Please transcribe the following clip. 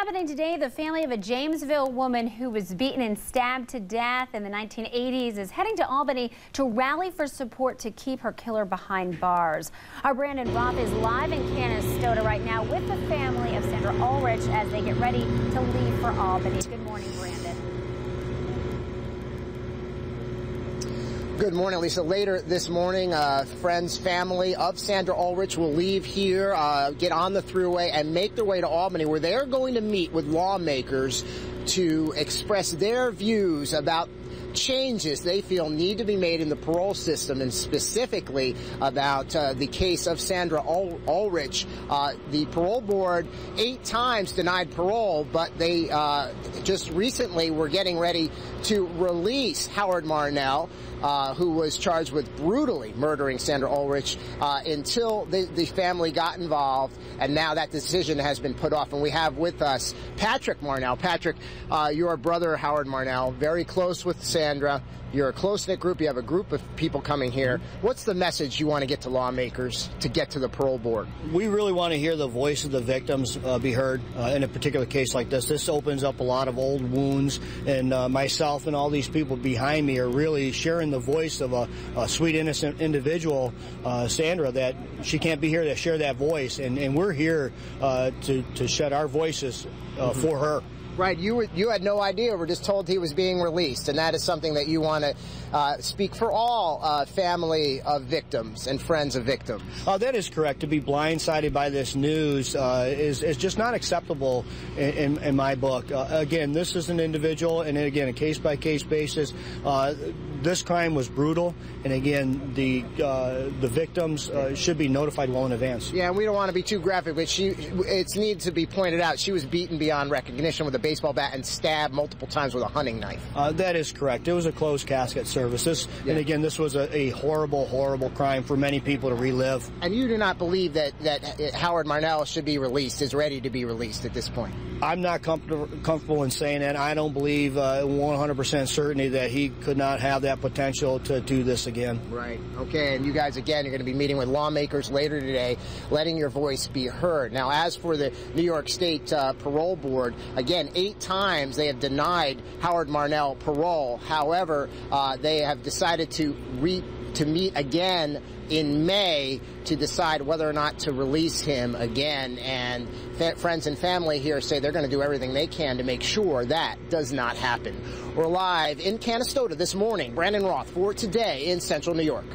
Happening today, the family of a Jamesville woman who was beaten and stabbed to death in the 1980s is heading to Albany to rally for support to keep her killer behind bars. Our Brandon Roth is live in Canastota right now with the family of Sandra Ulrich as they get ready to leave for Albany. Good morning, Brandon. Good morning, Lisa. Later this morning, friends, family of Sandra Ulrich will leave here, get on the thruway, and make their way to Albany, where they're going to meet with lawmakers to express their views about changes they feel need to be made in the parole system, and specifically about the case of Sandra Ulrich. The parole board 8 times denied parole, but they just recently were getting ready to release Howard Marnell, who was charged with brutally murdering Sandra Ulrich, until the family got involved, and now that decision has been put off. And we have with us Patrick Marnell. Patrick, your brother Howard Marnell, very close with Sandra. You're a close-knit group. You have a group of people coming here. What's the message you want to get to lawmakers to get to the parole board? We really want to hear the voice of the victims be heard in a particular case like this. This opens up a lot of old wounds, and myself and all these people behind me are really sharing the voice of a sweet, innocent individual, Sandra, that she can't be here to share that voice, and we're here to shed our voices for her. Right, you had no idea. We're just told he was being released, and that is something that you want to speak for all family of victims and friends of victims. That is correct. To be blindsided by this news is just not acceptable in my book. Again, this is an individual, and again, a case-by-case basis. This crime was brutal, and again, the victims should be notified well in advance. Yeah, and we don't want to be too graphic, but it needs to be pointed out, she was beaten beyond recognition with a baseball bat and stabbed multiple times with a hunting knife. That is correct. It was a closed casket service. And again, this was a horrible, horrible crime for many people to relive. And you do not believe that Howard Marnell should be released, is ready to be released at this point? I'm not comfortable in saying that. I don't believe 100% certainty that he could not have that potential to do this again. Right. Okay. And you guys, again, are going to be meeting with lawmakers later today, letting your voice be heard. Now, as for the New York State Parole Board, again, 8 times they have denied Howard Marnell parole. However, they have decided to meet again in May to decide whether or not to release him again. And friends and family here say they're going to do everything they can to make sure that does not happen. We're live in Canastota this morning. Brandon Roth for Today in Central New York.